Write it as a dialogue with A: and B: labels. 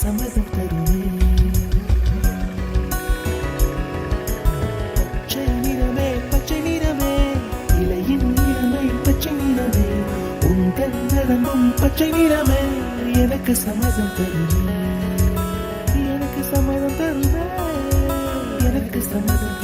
A: சம்மதம் தருமே. பச்சை நிறமே பச்சை நிறமே, இலையின் நிறமை பச்சை நிறமே, உங்கள் நரம்பும் பச்சை நிறமே, எனக்கு சம்மதம் தருமே, எனக்கு சம்மதம் தருமே, எனக்கு சம்மதம்